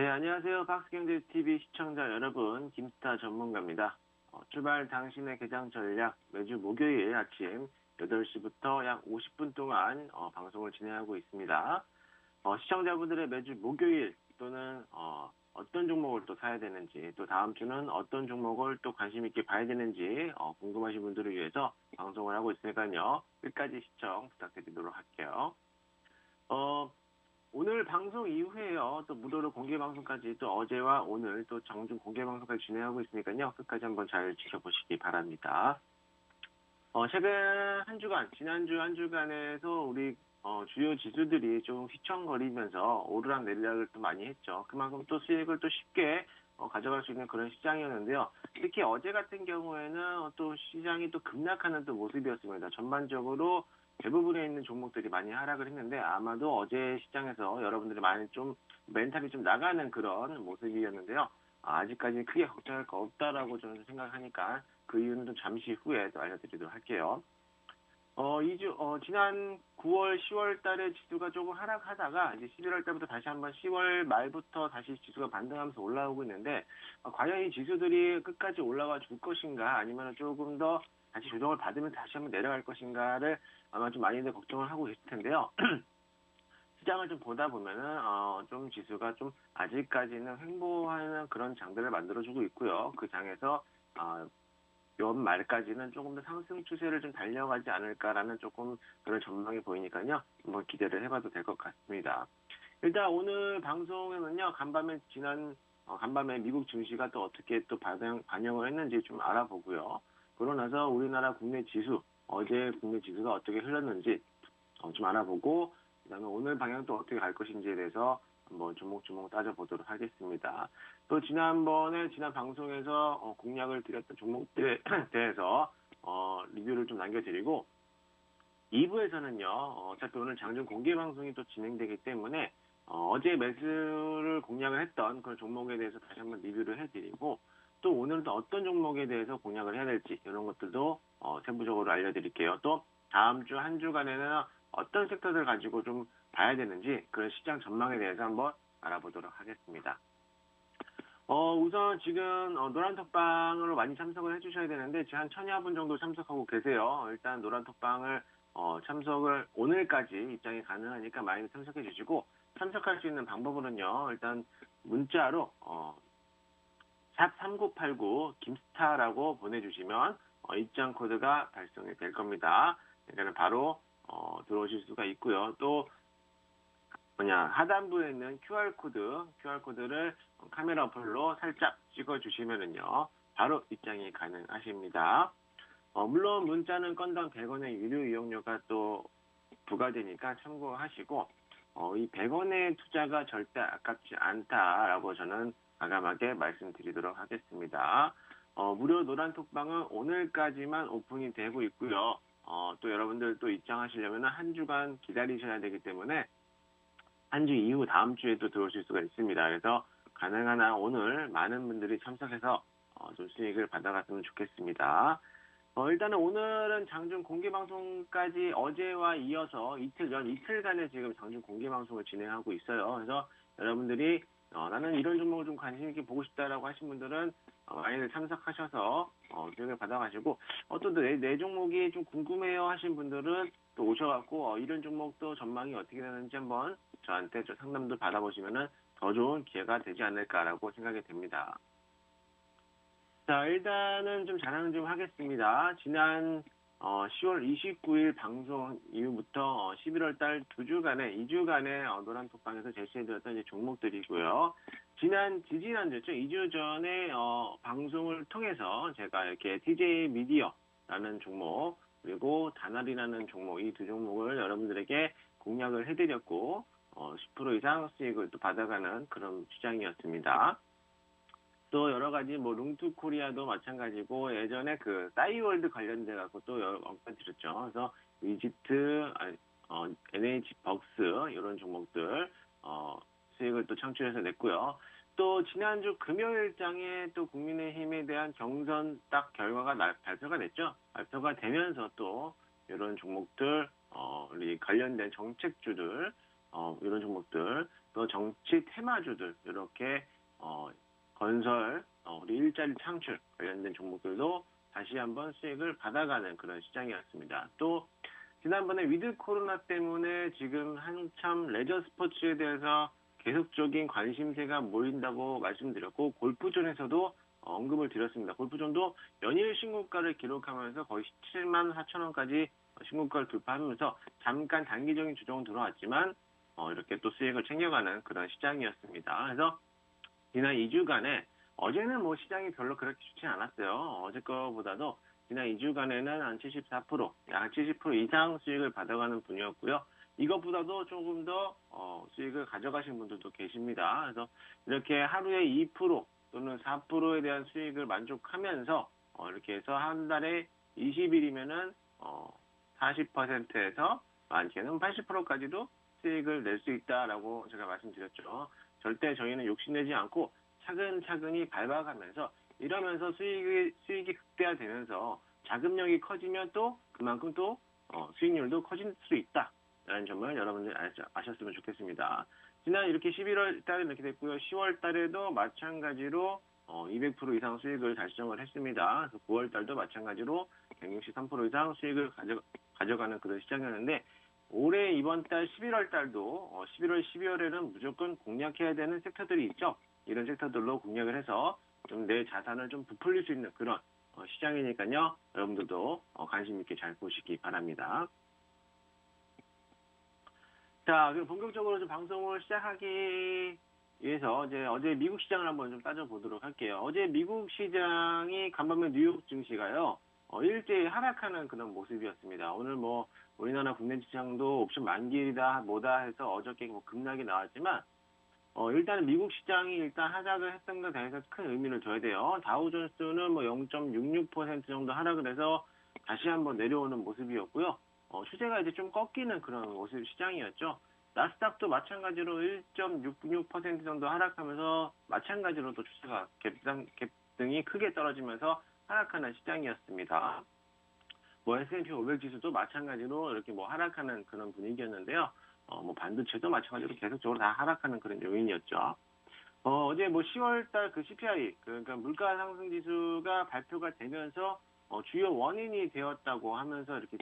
네, 안녕하세요. 박스경제TV 시청자 여러분, 김스타 전문가입니다. 출발 당신의 개장 전략 매주 목요일 아침 8시부터 약 50분 동안 방송을 진행하고 있습니다. 시청자분들의 매주 목요일 또는 어떤 종목을 또 사야 되는지, 또 다음 주는 어떤 종목을 또 관심 있게 봐야 되는지 궁금하신 분들을 위해서 방송을 하고 있으니까요. 끝까지 시청 부탁드리도록 할게요. 오늘 방송 이후에요. 또 무료로 공개 방송까지 또 어제와 오늘 또 장중 공개 방송까지 진행하고 있으니까요. 끝까지 한번 잘 지켜보시기 바랍니다. 최근 한 주간, 지난주 한 주간에서 우리 주요 지수들이 좀 휘청거리면서 오르락내리락을 또 많이 했죠. 그만큼 또 수익을 또 쉽게 가져갈 수 있는 그런 시장이었는데요. 특히 어제 같은 경우에는 또 시장이 또 급락하는 또 모습이었습니다. 전반적으로 대부분에 있는 종목들이 많이 하락을 했는데 아마도 어제 시장에서 여러분들이 많이 좀 멘탈이 좀 나가는 그런 모습이었는데요. 아직까지 크게 걱정할 거 없다라고 저는 생각하니까 그 이유는 좀 잠시 후에 또 알려드리도록 할게요. 지난 9월, 10월 달에 지수가 조금 하락하다가 이제 11월 달부터 다시 한번 10월 말부터 다시 지수가 반등하면서 올라오고 있는데, 과연 이 지수들이 끝까지 올라와 줄 것인가 아니면 조금 더 다시 조정을 받으면 다시 한번 내려갈 것인가를 아마 좀 많이들 걱정을 하고 계실 텐데요. 시장을 좀 보다 보면은, 좀 지수가 좀 아직까지는 횡보하는 그런 장들을 만들어주고 있고요. 그 장에서, 연말까지는 조금 더 상승 추세를 좀 달려가지 않을까라는 조금 그런 전망이 보이니까요. 한번 기대를 해봐도 될 것 같습니다. 일단 오늘 방송에는요, 간밤에 미국 증시가 또 어떻게 또 반영을 했는지 좀 알아보고요. 그러고 나서 우리나라 국내 지수, 어제 국내 지수가 어떻게 흘렀는지 좀 알아보고, 그다음에 오늘 방향 또 어떻게 갈 것인지에 대해서 한번 조목조목 따져보도록 하겠습니다. 또 지난 방송에서 공략을 드렸던 종목들에 대해서 리뷰를 좀 남겨드리고 2부에서는요. 어차피 오늘 장중 공개 방송이 또 진행되기 때문에 어제 매수를 공략을 했던 그런 종목에 대해서 다시 한번 리뷰를 해드리고 또 오늘은 또 어떤 종목에 대해서 공략을 해야 될지 이런 것들도 세부적으로 알려드릴게요. 또 다음 주 한 주간에는 어떤 섹터들 가지고 좀 봐야 되는지 그런 시장 전망에 대해서 한번 알아보도록 하겠습니다. 우선 지금 노란톡방으로 많이 참석을 해주셔야 되는데 지금 한 1000여 분 정도 참석하고 계세요. 일단 노란톡방을 참석을 오늘까지 입장이 가능하니까 많이 참석해 주시고 참석할 수 있는 방법으로는요. 일단 문자로 샵 3989 김스타라고 보내주시면 입장 코드가 발송이 될 겁니다. 그러니까 바로 들어오실 수가 있고요. 또 하단부에 있는 QR코드를 카메라 어플로 살짝 찍어주시면은요, 바로 입장이 가능하십니다. 물론 문자는 건당 100원의 유료 이용료가 또 부과되니까 참고하시고, 이 100원의 투자가 절대 아깝지 않다라고 저는 과감하게 말씀드리도록 하겠습니다. 무료 노란톡방은 오늘까지만 오픈이 되고 있고요. 또 여러분들 또 입장하시려면 한 주간 기다리셔야 되기 때문에 한 주 이후 다음 주에도 들어오실 수가 있습니다. 그래서 가능한 한 오늘 많은 분들이 참석해서 좀 수익을 받아갔으면 좋겠습니다. 일단은 오늘은 장중 공개 방송까지 어제와 이어서 이틀간의 지금 장중 공개 방송을 진행하고 있어요. 그래서 여러분들이 나는 이런 종목을 좀 관심 있게 보고 싶다라고 하신 분들은 많이들 참석하셔서 수익을 받아가시고 또 내 종목이 좀 궁금해요 하신 분들은 또 오셔갖고 이런 종목도 전망이 어떻게 되는지 한번 저한테 좀 상담도 받아보시면은 더 좋은 기회가 되지 않을까라고 생각이 됩니다. 자, 일단은 좀 자랑 좀 하겠습니다. 지난 10월 29일 방송 이후부터 11월 달 2주간의 노란톡방에서 제시해드렸던 이제 종목들이고요. 지지난주였죠. 2주 전에 방송을 통해서 제가 이렇게 TJ 미디어라는 종목 그리고 다날이라는 종목 이 두 종목을 여러분들에게 공략을 해드렸고 10% 이상 수익을 또 받아가는 그런 시장이었습니다. 또 여러 가지 룽투 코리아도 마찬가지고 예전에 그 싸이월드 관련돼 갖고 또 여러 번 드렸죠. 그래서 이집트, NH 벅스 이런 종목들 수익을 또 창출해서 냈고요. 또 지난주 금요일장에 또 국민의힘에 대한 경선 딱 결과가 발표가 됐죠. 발표가 되면서 또 이런 종목들 우리 관련된 정책주들 이런 종목들 또 정치 테마주들 이렇게 건설, 우리 일자리 창출 관련된 종목들도 다시 한번 수익을 받아가는 그런 시장이었습니다. 또 지난번에 위드 코로나 때문에 지금 한참 레저 스포츠에 대해서 계속적인 관심세가 모인다고 말씀드렸고, 골프존에서도 언급을 드렸습니다. 골프존도 연일 신고가를 기록하면서 거의 17만 4천 원까지 신고가를 돌파하면서 잠깐 단기적인 조정은 들어왔지만 이렇게 또 수익을 챙겨가는 그런 시장이었습니다. 그래서 지난 2주간에 어제는 뭐 시장이 별로 그렇게 좋지 않았어요. 어제 거보다도 지난 2주간에는 한 74%, 약 70% 이상 수익을 받아가는 분이었고요. 이것보다도 조금 더 수익을 가져가신 분들도 계십니다. 그래서 이렇게 하루에 2% 또는 4%에 대한 수익을 만족하면서 이렇게 해서 한 달에 20일이면은 40%에서 많게는 80%까지도 수익을 낼 수 있다라고 제가 말씀드렸죠. 절대 저희는 욕심내지 않고 차근차근히 밟아가면서 이러면서 수익이 극대화되면서 자금력이 커지면 또 그만큼 또 수익률도 커질 수 있다라는 점을 여러분들 아셨으면 좋겠습니다. 지난 이렇게 11월 달에 이렇게 됐고요. 10월 달에도 마찬가지로 200% 이상 수익을 달성을 했습니다. 그래서 9월 달도 마찬가지로 163% 이상 수익을 가져가는 그런 시장이었는데, 올해 이번 달 11월 달도 11월, 12월에는 무조건 공략해야 되는 섹터들이 있죠. 이런 섹터들로 공략을 해서 좀 내 자산을 좀 부풀릴 수 있는 그런 시장이니까요. 여러분들도 관심 있게 잘 보시기 바랍니다. 자, 그럼 본격적으로 좀 방송을 시작하기 위해서 이제 어제 미국 시장을 한번 좀 따져보도록 할게요. 어제 미국 시장이 간밤에 뉴욕 증시가요, 일제히 하락하는 그런 모습이었습니다. 오늘 뭐 우리나라 국내 시장도 옵션 만기이다 뭐다 해서 어저께 뭐 급락이 나왔지만 일단 미국 시장이 일단 하락을 했던 것에 대해서 큰 의미를 둬야 돼요. 다우존스는 뭐 0.66% 정도 하락을 해서 다시 한번 내려오는 모습이었고요. 추세가 이제 좀 꺾이는 그런 모습 시장이었죠. 나스닥도 마찬가지로 1.66% 정도 하락하면서 마찬가지로 또 추세가 갭등이 크게 떨어지면서 하락하는 시장이었습니다. 뭐 S&P 500 지수도 마찬가지로 이렇게 뭐 하락하는 그런 분위기였는데요. 뭐 반도체도 마찬가지로 계속적으로 다 하락하는 그런 요인이었죠. 어제 뭐 10월달 그 CPI, 그러니까 물가 상승 지수가 발표가 되면서 주요 원인이 되었다고 하면서 이렇게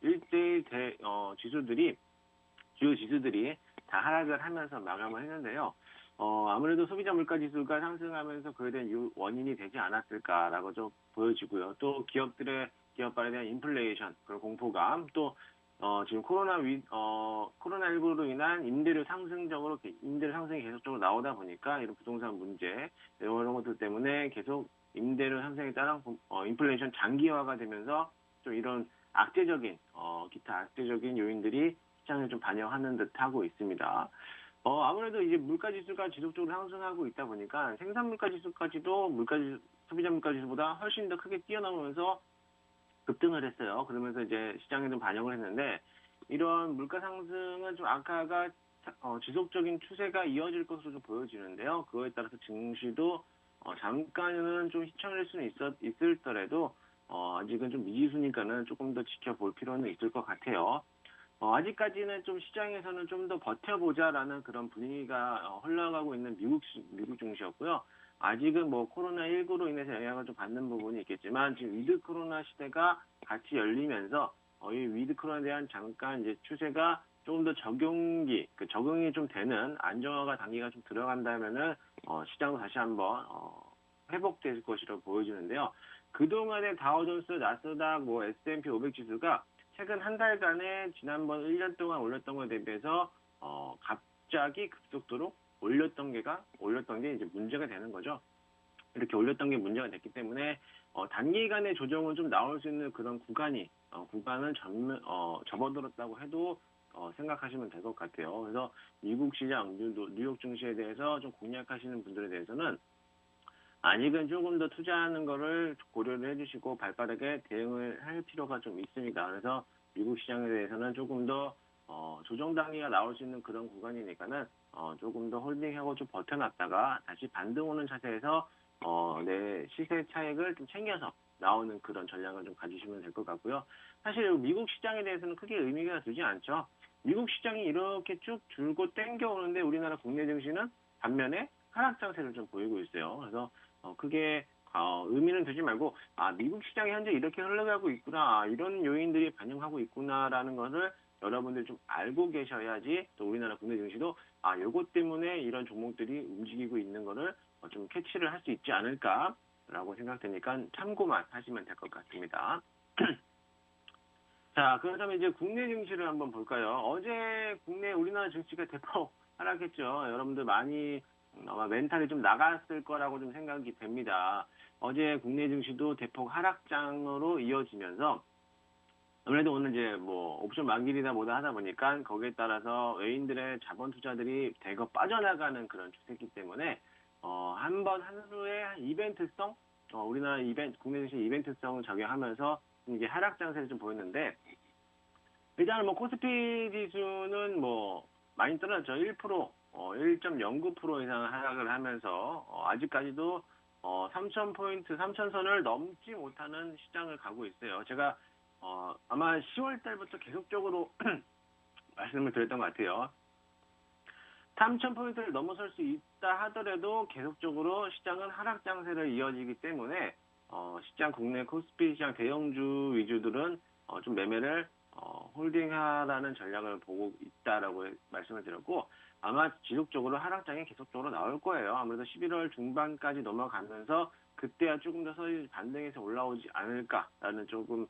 일대일 주요 지수들이 다 하락을 하면서 마감을 했는데요. 아무래도 소비자 물가 지수가 상승하면서 그에 대한 원인이 되지 않았을까라고 좀 보여지고요. 또 기업발에 대한 인플레이션, 그리고 공포감, 또 지금 코로나19로 인한 임대료 상승이 계속적으로 나오다 보니까 이런 부동산 문제, 이런 것들 때문에 계속 임대료 상승에 따른 인플레이션 장기화가 되면서 좀 이런 기타 악재적인 요인들이 시장을 좀 반영하는 듯 하고 있습니다. 아무래도 이제 물가지수가 지속적으로 상승하고 있다 보니까 생산 물가지수까지도 소비자 물가지수보다 훨씬 더 크게 뛰어넘으면서 급등을 했어요. 그러면서 이제 시장에 좀 반영을 했는데, 이런 물가 상승은 좀 아까가 지속적인 추세가 이어질 것으로 좀 보여지는데요. 그거에 따라서 증시도 잠깐은 좀 휘청일 수는 있을더라도 아직은 좀 미지수니까는 조금 더 지켜볼 필요는 있을 것 같아요. 아직까지는 좀 시장에서는 좀 더 버텨보자라는 그런 분위기가 흘러가고 있는 미국 증시였고요. 아직은 뭐 코로나19로 인해서 영향을 좀 받는 부분이 있겠지만, 지금 위드 코로나 시대가 같이 열리면서 이 위드 코로나에 대한 잠깐 이제 추세가 조금 더 적응이 좀 되는 안정화가 단계가 좀 들어간다면은 시장도 다시 한번 회복될 것이라고 보여지는데요. 그동안의 다우존스, 나스닥, 뭐 S&P 500 지수가 최근 한 달간에 지난번 1년 동안 올렸던 것에 대비해서 갑자기 급속도로 올렸던 게 이제 문제가 되는 거죠. 이렇게 올렸던 게 문제가 됐기 때문에 단기간의 조정은 좀 나올 수 있는 그런 구간을 접어들었다고 해도 생각하시면 될 것 같아요. 그래서 미국 시장, 뉴욕 증시에 대해서 좀 공략하시는 분들에 대해서는 아직은 조금 더 투자하는 거를 고려를 해주시고 발빠르게 대응을 할 필요가 좀 있습니다. 그래서 미국 시장에 대해서는 조금 더 조정 단계가 나올 수 있는 그런 구간이니까는 조금 더 홀딩하고 좀 버텨놨다가 다시 반등 오는 차세에서 내 시세 차익을 좀 챙겨서 나오는 그런 전략을 좀 가지시면 될 것 같고요. 사실 미국 시장에 대해서는 크게 의미가 두지 않죠. 미국 시장이 이렇게 쭉 들고 땡겨오는데 우리나라 국내 증시는 반면에 하락 장세를 좀 보이고 있어요. 그래서 크게 의미는 두지 말고 미국 시장이 현재 이렇게 흘러가고 있구나, 이런 요인들이 반영하고 있구나라는 것을 여러분들이 좀 알고 계셔야지 또 우리나라 국내 증시도 요것 때문에 이런 종목들이 움직이고 있는 거를 좀 캐치를 할 수 있지 않을까라고 생각되니까 참고만 하시면 될 것 같습니다. 자, 그렇다면 이제 국내 증시를 한번 볼까요? 어제 국내 우리나라 증시가 대폭 하락했죠. 여러분들 많이 아마 멘탈이 좀 나갔을 거라고 좀 생각이 됩니다. 어제 국내 증시도 대폭 하락장으로 이어지면서 아무래도 오늘 이제 뭐 옵션 만기이다 뭐다 하다 보니까 거기에 따라서 외인들의 자본 투자들이 대거 빠져나가는 그런 추세이기 때문에 한번 하루에 이벤트성 우리나라 국내 증시 이벤트성을 적용하면서 이게 하락 장세를 좀 보였는데, 일단은 뭐 코스피 지수는 뭐 많이 떨어졌죠. 1%, 1.09% 이상 하락을 하면서 아직까지도 3,000포인트, 3,000선을 넘지 못하는 시장을 가고 있어요. 제가 아마 10월 달부터 계속적으로 말씀을 드렸던 것 같아요. 3,000포인트를 넘어설 수 있다 하더라도 계속적으로 시장은 하락 장세를 이어지기 때문에 시장 국내 코스피 시장 대형주 위주들은 좀 매매를 홀딩하라는 전략을 보고 있다라고 말씀을 드렸고, 아마 지속적으로 하락장이 계속적으로 나올 거예요. 아무래도 11월 중반까지 넘어가면서 그때야 조금 더 서서히 반등해서 올라오지 않을까라는 조금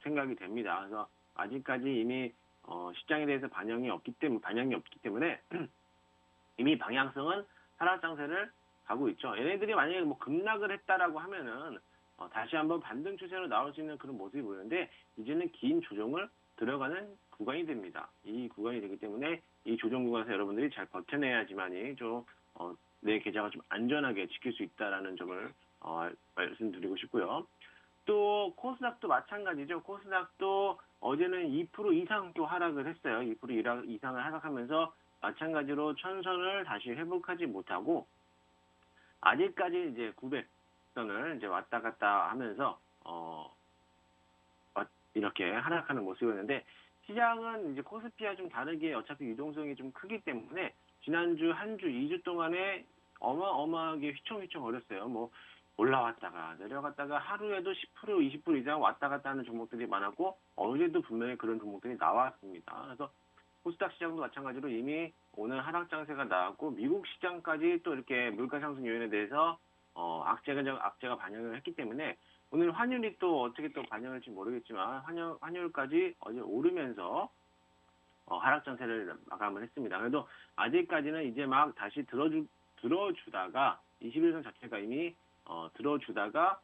생각이 됩니다. 그래서 아직까지 이미 시장에 대해서 반영이 없기 때문에 이미 방향성은 하락 장세를 가고 있죠. 얘네들이 만약에 뭐 급락을 했다라고 하면은 다시 한번 반등 추세로 나올 수 있는 그런 모습이 보이는데, 이제는 긴 조정을 들어가는 구간이 됩니다. 이 구간이 되기 때문에 이 조정 구간에서 여러분들이 잘 버텨내야지만이 좀 내 계좌가 좀 안전하게 지킬 수 있다라는 점을 말씀드리고 싶고요. 또 코스닥도 마찬가지죠. 코스닥도 어제는 2% 이상 또 하락을 했어요. 2% 이상을 하락하면서 마찬가지로 천선을 다시 회복하지 못하고 아직까지 이제 900선을 이제 왔다 갔다 하면서 이렇게 하락하는 모습이었는데, 시장은 이제 코스피와 좀 다르게 어차피 유동성이 좀 크기 때문에 지난주 한 주, 2주 동안에 어마어마하게 휘청휘청 거렸어요. 뭐 올라왔다가 내려갔다가 하루에도 10%, 20% 이상 왔다 갔다 하는 종목들이 많았고, 어제도 분명히 그런 종목들이 나왔습니다. 그래서 코스닥 시장도 마찬가지로 이미 오늘 하락 장세가 나왔고, 미국 시장까지 또 이렇게 물가 상승 요인에 대해서 악재가 반영을 했기 때문에 오늘 환율이 또 어떻게 또 반영할지 모르겠지만 환율까지 어제 오르면서 하락 장세를 마감을 했습니다. 그래도 아직까지는 이제 막 다시 들어주다가 21선 자체가 이미 들어주다가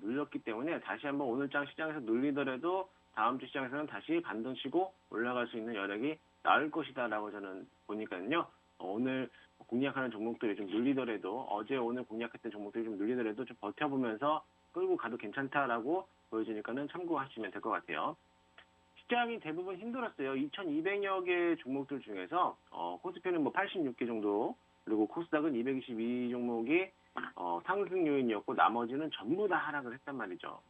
눌렸기 때문에 다시 한번 오늘장 시장에서 눌리더라도 다음 주 시장에서는 다시 반등치고 올라갈 수 있는 여력이 나을 것이다라고 저는 보니까요. 오늘 공략하는 종목들이 좀 눌리더라도, 어제 오늘 공략했던 종목들이 좀 눌리더라도 좀 버텨보면서 끌고 가도 괜찮다라고 보여지니까는 참고하시면 될 것 같아요. 시장이 대부분 힘들었어요. 2,200여 개 종목들 중에서 코스피는 뭐 86개 정도, 그리고 코스닥은 222 종목이 상승 요인이었고 나머지는 전부 다 하락을 했단 말이죠.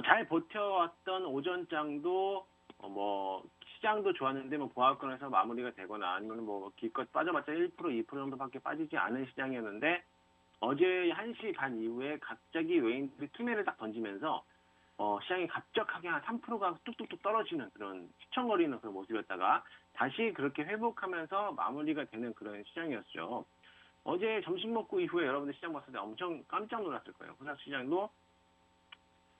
잘 버텨왔던 오전장도 뭐 시장도 좋았는데 뭐 보합권에서 마무리가 되거나 아니면 뭐 기껏 빠져봤자 1%, 2% 정도밖에 빠지지 않은 시장이었는데, 어제 1시 반 이후에 갑자기 외인들이 투매를 딱 던지면서 시장이 갑작하게 한 3%가 뚝뚝뚝 떨어지는 그런 휘청거리는 그런 모습이었다가 다시 그렇게 회복하면서 마무리가 되는 그런 시장이었죠. 어제 점심 먹고 이후에 여러분들 시장 봤을 때 엄청 깜짝 놀랐을 거예요. 코스닥 시장도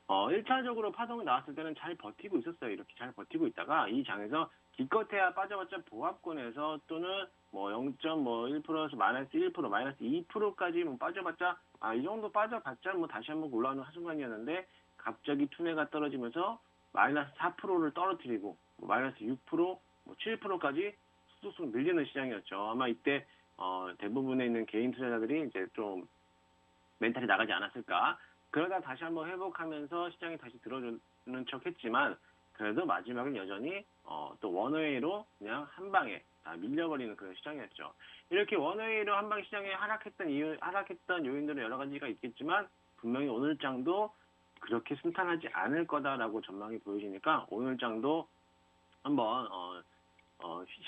1차적으로 파동이 나왔을 때는 잘 버티고 있었어요. 이렇게 잘 버티고 있다가 이 장에서 기껏해야 빠져봤자 보합권에서 또는 뭐 0.1%에서 마이너스 1%, 마이너스 2%까지 뭐 빠져봤자 이 정도 빠져봤자 뭐 다시 한번 올라오는 순간이었는데, 갑자기 투매가 떨어지면서 마이너스 4%를 떨어뜨리고 마이너스 6%, 뭐 7%까지 쑥쑥 밀리는 시장이었죠. 아마 이때 대부분에 있는 개인 투자자들이 이제 좀 멘탈이 나가지 않았을까. 그러다 다시 한번 회복하면서 시장이 다시 들어주는 척 했지만, 그래도 마지막은 여전히 또 원웨이로 그냥 한 방에 다 밀려버리는 그런 시장이었죠. 이렇게 원웨이로 한 방 시장에 하락했던 요인들은 여러 가지가 있겠지만 분명히 오늘장도 그렇게 순탄하지 않을 거다라고 전망이 보여지니까 오늘장도 한번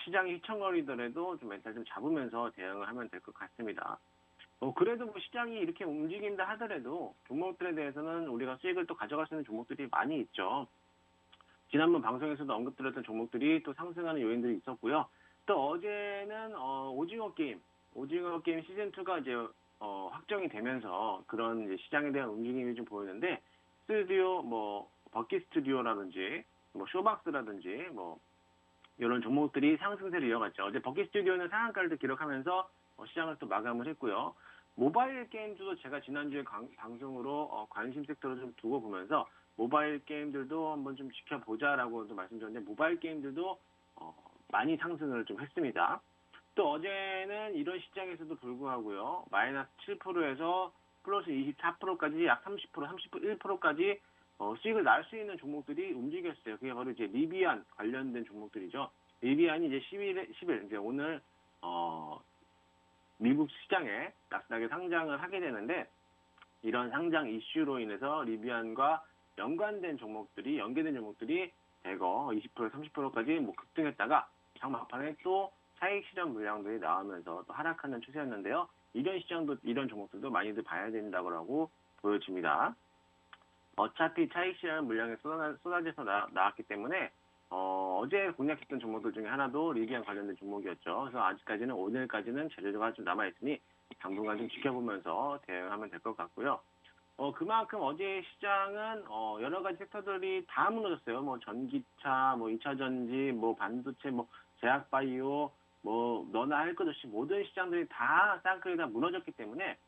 시장이 휘청거리더라도 좀 멘탈 좀 잡으면서 대응을 하면 될 것 같습니다. 그래도 뭐 시장이 이렇게 움직인다 하더라도 종목들에 대해서는 우리가 수익을 또 가져갈 수 있는 종목들이 많이 있죠. 지난번 방송에서도 언급드렸던 종목들이 또 상승하는 요인들이 있었고요. 또 어제는 오징어 게임 시즌 2가 이제 확정이 되면서 그런 이제 시장에 대한 움직임이 좀 보이는데 스튜디오 뭐 버킷 스튜디오라든지 뭐 쇼박스라든지 뭐 이런 종목들이 상승세를 이어갔죠. 어제 버킷 스튜디오는 상한가를 기록하면서 시장을 또 마감을 했고요. 모바일 게임도 제가 지난주에 방송으로 관심 섹터로 좀 두고 보면서 모바일 게임들도 한번 좀 지켜보자라고 말씀드렸는데 모바일 게임들도 많이 상승을 좀 했습니다. 또 어제는 이런 시장에서도 불구하고요. 마이너스 7%에서 플러스 24%까지 약 30%, 31%까지 수익을 날 수 있는 종목들이 움직였어요. 그게 바로 이제 리비안 관련된 종목들이죠. 리비안이 이제 10일 이제 오늘 미국 시장에 나스닥에 상장을 하게 되는데 이런 상장 이슈로 인해서 리비안과 연계된 종목들이 대거 20%, 30%까지 뭐 급등했다가 장 막판에 또 차익 실현 물량들이 나오면서 또 하락하는 추세였는데요. 이런 종목들도 많이들 봐야 된다고 보여집니다. 어차피 차익 실현 물량이 쏟아져서 나왔기 때문에 어제 공략했던 종목들 중에 하나도 리비안 관련된 종목이었죠. 그래서 아직까지는 오늘까지는 재료가 좀 남아있으니 당분간 좀 지켜보면서 대응하면 될 것 같고요. 그만큼 어제 시장은 여러 가지 섹터들이 다 무너졌어요. 뭐 전기차, 뭐 2차 전지, 뭐 반도체, 뭐 제약바이오, 뭐 너나 할 것 없이 모든 시장들이 다 쌍끌이 다 무너졌기 때문에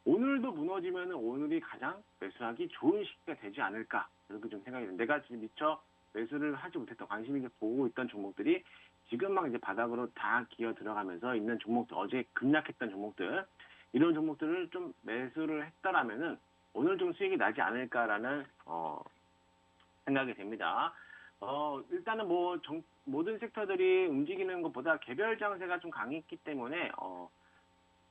오늘도 무너지면 오늘이 가장 매수하기 좋은 시기가 되지 않을까 이렇게 좀 생각이 듭니다. 내가 지금 미처 매수를 하지 못했던 관심 있게 보고 있던 종목들이 지금 막 이제 바닥으로 다 기어 들어가면서 있는 종목들, 어제 급락했던 종목들 이런 종목들을 좀 매수를 했더라면은 오늘 좀 수익이 나지 않을까라는 생각이 됩니다. 일단은 뭐 모든 섹터들이 움직이는 것보다 개별 장세가 좀 강했기 때문에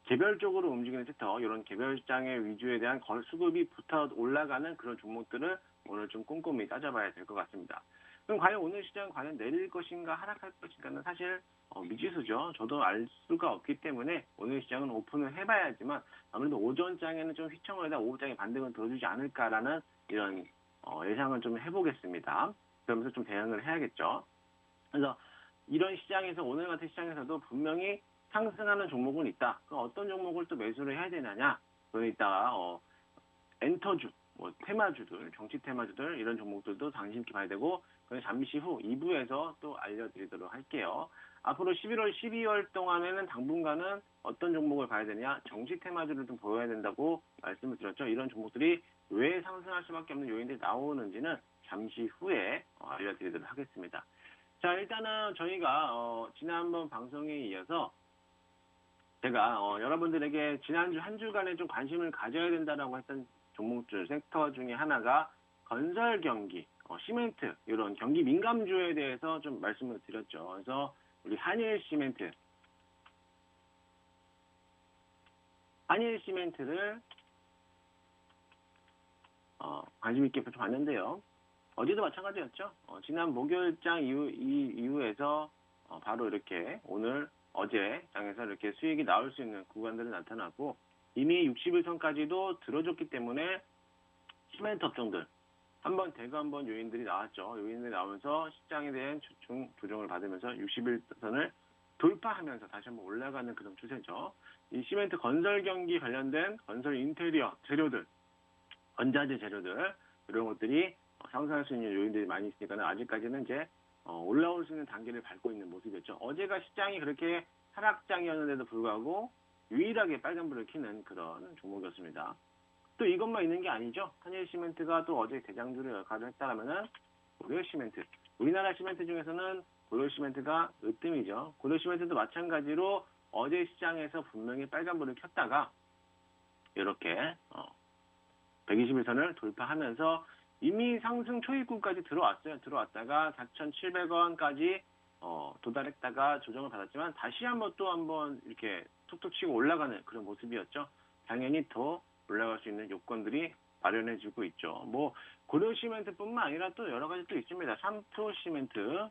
개별적으로 움직이는 섹터, 이런 개별장의 위주에 대한 수급이 붙어 올라가는 그런 종목들을 오늘 좀 꼼꼼히 따져봐야 될 것 같습니다. 그럼 과연 오늘 시장 과연 내릴 것인가 하락할 것인가는 사실 미지수죠. 저도 알 수가 없기 때문에 오늘 시장은 오픈을 해봐야지만 아무래도 오전장에는 좀 휘청거리다 오후장에 반등을 들어주지 않을까라는 이런 예상을 좀 해보겠습니다. 그러면서 좀 대응을 해야겠죠. 그래서 이런 시장에서 오늘 같은 시장에서도 분명히 상승하는 종목은 있다. 그럼 어떤 종목을 또 매수를 해야 되느냐? 그건 이따가 엔터주, 뭐 테마주들, 정치 테마주들 이런 종목들도 관심 있게 봐야 되고 그건 잠시 후 2부에서 또 알려드리도록 할게요. 앞으로 11월, 12월 동안에는 당분간은 어떤 종목을 봐야 되냐? 정치 테마주를 좀 보여야 된다고 말씀을 드렸죠. 이런 종목들이 왜 상승할 수밖에 없는 요인들이 나오는지는 잠시 후에 알려드리도록 하겠습니다. 자, 일단은 저희가 지난번 방송에 이어서 제가 여러분들에게 지난주 한 주간에 좀 관심을 가져야 된다라고 했던 종목들 섹터 중에 하나가 건설 경기, 시멘트 이런 경기 민감주에 대해서 좀 말씀을 드렸죠. 그래서 우리 한일 시멘트를 관심 있게 좀 봤는데요. 어제도 마찬가지였죠. 지난 목요일장 이후에서 바로 이렇게 어제 장에서 이렇게 수익이 나올 수 있는 구간들이 나타났고 이미 60일선까지도 들어줬기 때문에 시멘트 업종들 대거 한번 요인들이 나왔죠. 요인들이 나오면서 시장에 대한 조정을 받으면서 60일선을 돌파하면서 다시 한번 올라가는 그런 추세죠. 이 시멘트 건설 경기 관련된 건설 인테리어 재료들, 원자재 재료들 이런 것들이 상승할 수 있는 요인들이 많이 있으니까 아직까지는 이제 올라올 수 있는 단계를 밟고 있는 모습이었죠. 어제가 시장이 그렇게 하락장이었는데도 불구하고 유일하게 빨간불을 켜는 그런 종목이었습니다. 또 이것만 있는 게 아니죠. 한일시멘트가 또 어제 대장주를 역할을 했다라면은 고려시멘트. 우리나라 시멘트 중에서는 고려시멘트가 으뜸이죠. 고려시멘트도 마찬가지로 어제 시장에서 분명히 빨간불을 켰다가 이렇게 121선을 돌파하면서 이미 상승 초입구까지 들어왔다가 4,700원까지 도달했다가 조정을 받았지만 다시 한번 이렇게 툭툭 치고 올라가는 그런 모습이었죠. 당연히 더 올라갈 수 있는 요건들이 마련해지고 있죠. 뭐 고려시멘트뿐만 아니라 또 여러 가지 또 있습니다. 삼토시멘트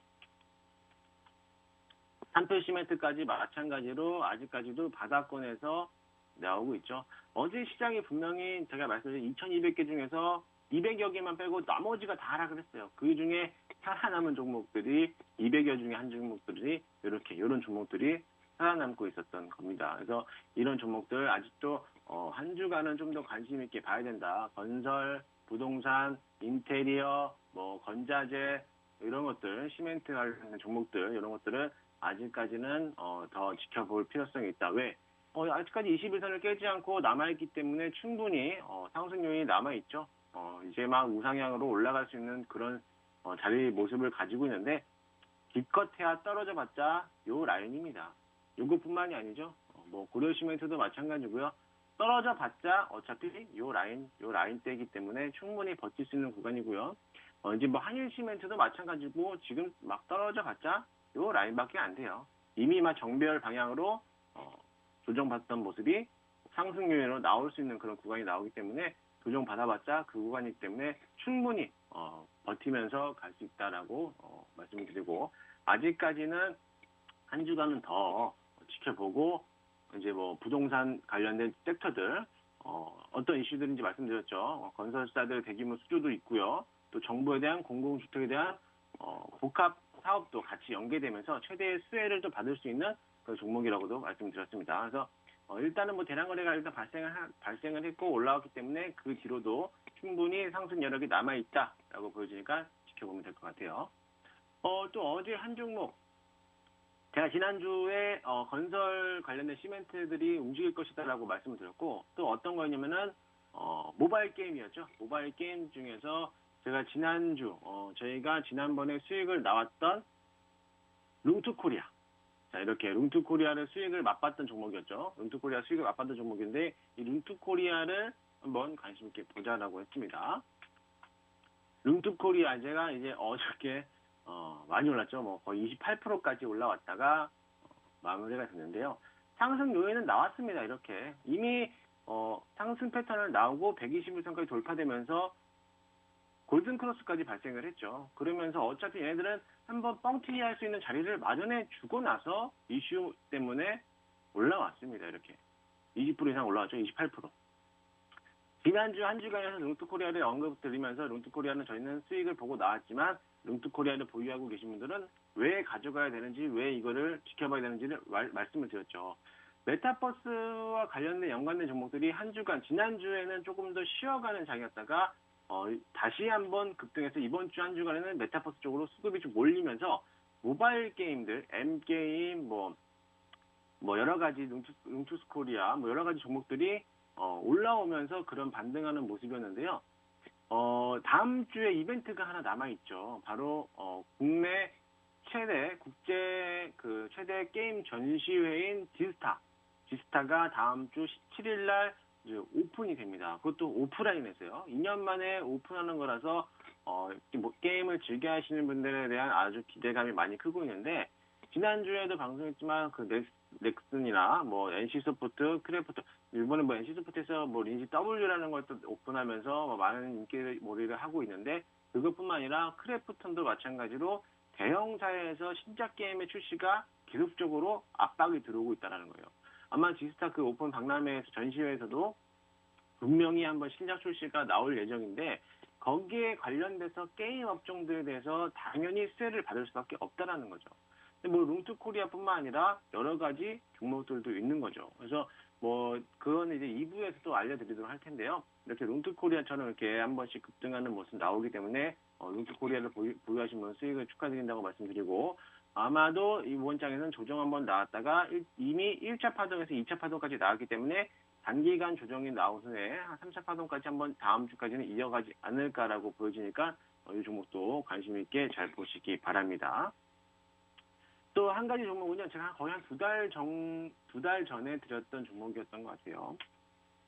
한표 시멘트까지 마찬가지로 아직까지도 바닥권에서 나오고 있죠. 어제 시장이 분명히 제가 말씀드린 2,200개 중에서 200여 개만 빼고 나머지가 다 하락을 했어요. 그 중에 살아남은 종목들이 200여 중에 한 종목들이 이런 종목들이 살아남고 있었던 겁니다. 그래서 이런 종목들 아직도 한 주간은 좀 더 관심 있게 봐야 된다. 건설, 부동산, 인테리어, 뭐 건자재 이런 것들, 시멘트 관련된 종목들 이런 것들은 아직까지는 더 지켜볼 필요성이 있다. 왜? 아직까지 21선을 깨지 않고 남아있기 때문에 충분히 상승 요인이 남아있죠. 이제 막 우상향으로 올라갈 수 있는 그런 자리 모습을 가지고 있는데 기껏해야 떨어져 봤자 요 라인입니다. 요것뿐만이 아니죠. 뭐 고려시멘트도 마찬가지고요. 떨어져 봤자 어차피 요 라인대이기 때문에 충분히 버틸 수 있는 구간이고요. 이제 뭐 한일시멘트도 마찬가지고 지금 막 떨어져 봤자 요 라인밖에 안 돼요. 이미 막 정배열 방향으로 조정받던 모습이 상승 요인으로 나올 수 있는 그런 구간이 나오기 때문에 조정받아봤자 그 구간이기 때문에 충분히 버티면서 갈 수 있다라고 말씀을 드리고 아직까지는 한 주간은 더 지켜보고 이제 뭐 부동산 관련된 섹터들 어떤 이슈들인지 말씀드렸죠. 건설사들 대규모 수주도 있고요. 또 정부에 대한 공공주택에 대한 복합 사업도 같이 연계되면서 최대의 수혜를 또 받을 수 있는 그 종목이라고도 말씀드렸습니다. 그래서 일단은 뭐 대량 거래가 일단 발생을 했고 올라왔기 때문에 그 뒤로도 충분히 상승 여력이 남아 있다라고 보여지니까 지켜보면 될 것 같아요. 또 어제 한 종목 제가 지난주에 건설 관련된 시멘트들이 움직일 것이다라고 말씀을 드렸고 또 어떤 거냐면은 모바일 게임이었죠. 모바일 게임 중에서 제가 지난주 저희가 지난번에 수익을 나왔던 룽투코리아. 자, 이렇게 룽투코리아를 수익을 맛봤던 종목이었죠. 룽투코리아 수익을 맛봤던 종목인데 이 룽투코리아를 한번 관심 있게 보자라고 했습니다. 룽투코리아 제가 이제 어저께 많이 올랐죠. 뭐 거의 28%까지 올라왔다가 마무리가 됐는데요. 상승 요인은 나왔습니다. 이렇게 이미 상승 패턴을 나오고 121선까지 돌파되면서 골든 크로스까지 발생을 했죠. 그러면서 어차피 얘네들은 한번 뻥튀기 할 수 있는 자리를 마련해 주고 나서 이슈 때문에 올라왔습니다. 이렇게 20% 이상 올라왔죠. 28%. 지난주 한 주간에서 룽투코리아를 언급드리면서 룽투코리아는 저희는 수익을 보고 나왔지만 룽투코리아를 보유하고 계신 분들은 왜 가져가야 되는지 왜 이거를 지켜봐야 되는지를 말씀을 드렸죠. 메타버스와 관련된 연관된 종목들이 한 주간 지난주에는 조금 더 쉬어가는 장이었다가 다시 한번 급등해서 이번 주 한 주간에는 메타버스 쪽으로 수급이 좀 몰리면서 모바일 게임들, M게임, 뭐 여러 가지 룽투스코리아, 뭐 여러 가지 종목들이 올라오면서 그런 반등하는 모습이었는데요. 다음 주에 이벤트가 하나 남아있죠. 바로, 국내 최대 게임 전시회인 지스타가 다음 주 17일날 이제 오픈이 됩니다. 그것도 오프라인에서요. 2년 만에 오픈하는 거라서, 뭐 게임을 즐겨 하시는 분들에 대한 아주 기대감이 많이 크고 있는데, 지난주에도 방송했지만, 넥슨이나 뭐 NC소프트, 크래프트, 이번에 뭐 NC소프트에서 뭐 린지 W라는 걸 또 오픈하면서 뭐 많은 인기몰이를 하고 있는데 그것뿐만 아니라 크래프톤도 마찬가지로 대형사에서 신작 게임의 출시가 계속적으로 압박이 들어오고 있다는 거예요. 아마 지스타 그 오픈 박람회에서 전시회에서도 분명히 한번 신작 출시가 나올 예정인데 거기에 관련돼서 게임 업종들에 대해서 당연히 수혜를 받을 수밖에 없다라는 거죠. 뭐 룽투코리아뿐만 아니라 여러 가지 종목들도 있는 거죠. 그래서 뭐 그건 이제 2부에서 또 알려드리도록 할 텐데요. 이렇게 룽투코리아처럼 이렇게 한 번씩 급등하는 모습 나오기 때문에 룽투코리아를 보유하신 분 수익을 축하드린다고 말씀드리고 아마도 이번 장에서는 조정 한번 나왔다가 이미 1차 파동에서 2차 파동까지 나왔기 때문에 단기간 조정이 나온 후에 한 3차 파동까지 한번 다음 주까지는 이어가지 않을까라고 보여지니까 이 종목도 관심 있게 잘 보시기 바랍니다. 또 한 가지 종목은요, 제가 거의 한 두 달 전에 드렸던 종목이었던 것 같아요.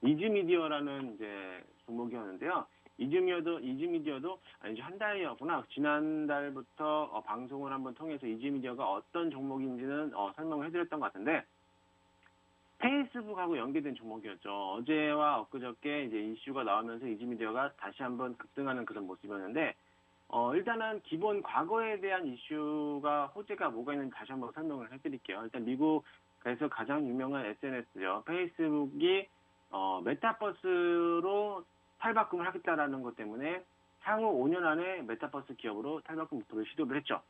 이즈미디어라는 이제 종목이었는데요. 이즈미디어도 아니죠, 한 달이었구나. 지난달부터 방송을 한번 통해서 이즈미디어가 어떤 종목인지는 설명을 해드렸던 것 같은데, 페이스북하고 연계된 종목이었죠. 어제와 엊그저께 이제 이슈가 나오면서 이즈미디어가 다시 한번 급등하는 그런 모습이었는데, 일단은 기본 과거에 대한 이슈가 호재가 뭐가 있는지 다시 한번 설명을 해드릴게요. 일단 미국에서 가장 유명한 SNS죠. 페이스북이 메타버스로 탈바꿈을 하겠다라는 것 때문에 향후 5년 안에 메타버스 기업으로 탈바꿈 목표를 시도를 했죠.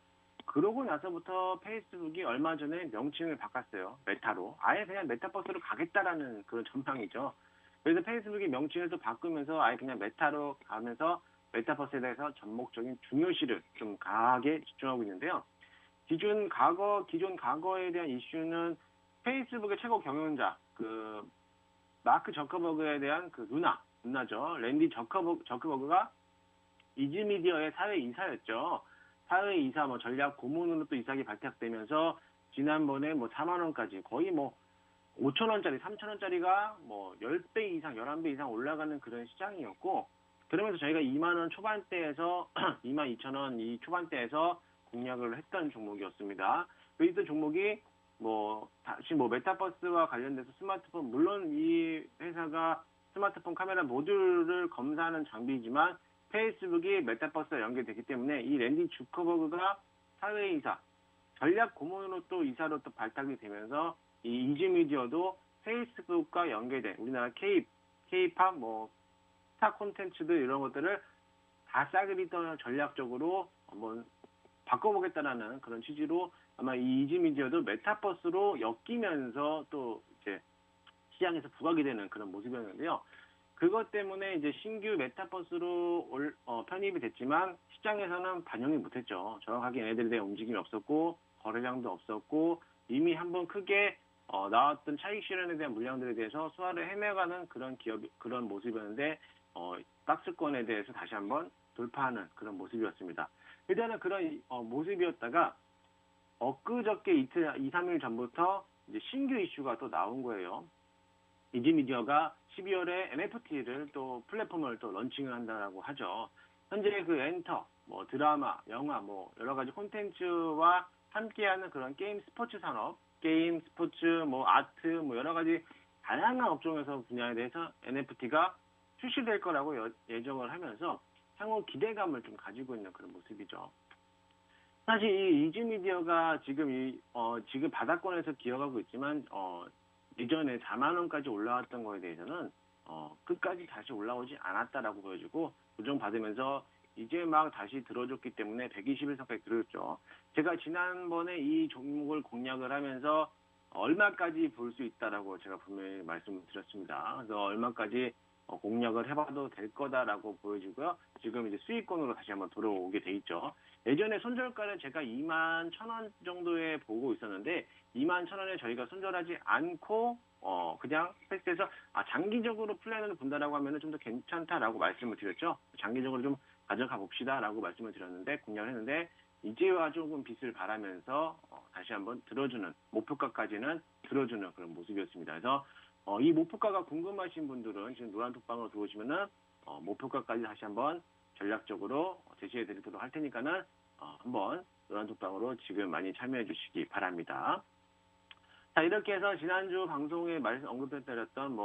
그러고 나서부터 페이스북이 얼마 전에 명칭을 바꿨어요. 메타로. 아예 그냥 메타버스로 가겠다라는 그런 전망이죠. 그래서 페이스북이 명칭을 또 바꾸면서 아예 그냥 메타로 가면서 메타버스에 대해서 전목적인 중요시를 좀 강하게 집중하고 있는데요. 기존 과거에 대한 이슈는 페이스북의 최고 경영자, 마크 저커버그에 대한 누나죠. 랜디 저커버그가 이즈미디어의 사회이사였죠. 사회이사, 전략 고문으로 또 이사기 발탁되면서 지난번에 4만 원까지 거의 5,000원짜리, 3,000원짜리가 10배 이상, 11배 이상 올라가는 그런 시장이었고, 그러면서 저희가 2만 원 초반대에서 2만 2천 원 이 초반대에서 공략을 했던 종목이었습니다. 이 종목이 다시 메타버스와 관련돼서 스마트폰, 물론 이 회사가 스마트폰 카메라 모듈을 검사하는 장비이지만 페이스북이 메타버스와 연결되기 때문에 이 랜디 주커버그가 사회이사, 전략 고문으로 또 이사로 또 발탁이 되면서 이 이즈미디어도 페이스북과 연계된 우리나라 K-팝, 스타 콘텐츠들 이런 것들을 다 싸그리 더 전략적으로 한번 바꿔보겠다라는 그런 취지로 아마 이 이즈미디어도 메타버스로 엮이면서 또 이제 시장에서 부각이 되는 그런 모습이었는데요. 그것 때문에 이제 신규 메타버스로 편입이 됐지만 시장에서는 반영이 못했죠. 정확하게 얘네들에 대한 움직임이 없었고 거래량도 없었고 이미 한번 크게 나왔던 차익 실현에 대한 물량들에 대해서 수화를 헤매가는 그런 모습이었는데 박스권에 대해서 다시 한번 돌파하는 그런 모습이었습니다. 일단은 그런 모습이었다가 엊그저께 2, 3일 전부터 이제 신규 이슈가 또 나온 거예요. 이즈미디어가 12월에 NFT를 또 플랫폼을 또 런칭을 한다라고 하죠. 현재 엔터, 드라마, 영화, 여러 가지 콘텐츠와 함께하는 그런 게임 스포츠 산업, 게임, 스포츠, 아트, 여러 가지 다양한 업종에서 분야에 대해서 NFT가 출시될 거라고 예정을 하면서 향후 기대감을 좀 가지고 있는 그런 모습이죠. 사실 이 이즈미디어가 지금 지금 바닥권에서 기어가고 있지만 이전에 4만 원까지 올라왔던 거에 대해서는 끝까지 다시 올라오지 않았다라고 보여지고 조정받으면서 이제 막 다시 들어줬기 때문에 121선까지 들어줬죠. 제가 지난번에 이 종목을 공략을 하면서 얼마까지 볼 수 있다라고 제가 분명히 말씀을 드렸습니다. 그래서 얼마까지 공략을 해봐도 될 거다라고 보여지고요. 지금 이제 수익권으로 다시 한번 돌아오게 돼 있죠. 예전에 손절가를 제가 2만 1,000원 정도에 보고 있었는데 2만 1,000원에 저희가 손절하지 않고 그냥 패스해서 장기적으로 플랜을 본다라고 하면은 좀 더 괜찮다라고 말씀을 드렸죠. 장기적으로 좀 가져가 봅시다라고 말씀을 드렸는데 공략을 했는데 이제와 조금 빛을 발하면서 다시 한번 들어주는 목표가까지는 들어주는 그런 모습이었습니다. 그래서 이 목표가가 궁금하신 분들은 지금 노란톡방으로 들어오시면은 목표가까지 다시 한번 전략적으로 제시해 드리도록 할 테니까는 한번 노란톡방으로 지금 많이 참여해 주시기 바랍니다. 자, 이렇게 해서 지난주 방송에 언급해드렸던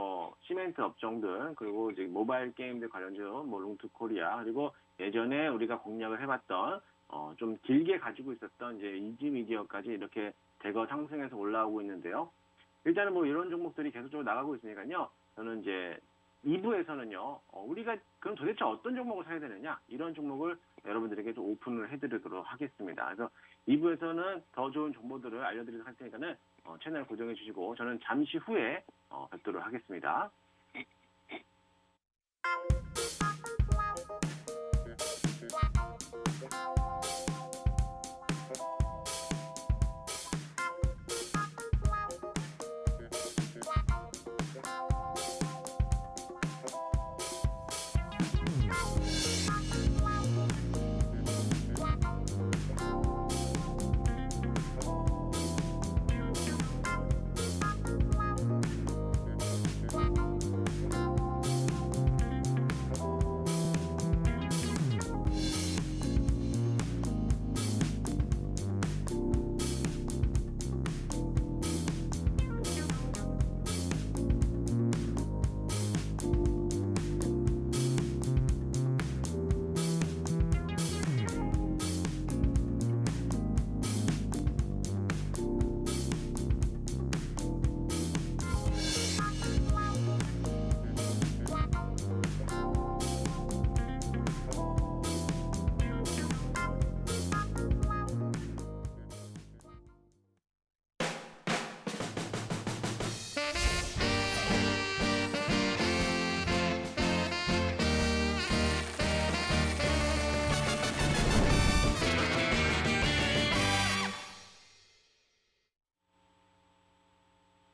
시멘트 업종들, 그리고 이제 모바일 게임들 관련주, 롱투코리아, 그리고 예전에 우리가 공략을 해봤던 좀 길게 가지고 있었던 이제 이즈미디어까지 이렇게 대거 상승해서 올라오고 있는데요. 일단은 이런 종목들이 계속적으로 나가고 있으니까요. 저는 이제 2부에서는요, 우리가 그럼 도대체 어떤 종목을 사야 되느냐, 이런 종목을 여러분들에게 좀 오픈을 해드리도록 하겠습니다. 그래서 2부에서는 더 좋은 정보들을 알려드리도록 할 테니까는 채널 고정해 주시고, 저는 잠시 후에 뵙도록 하겠습니다.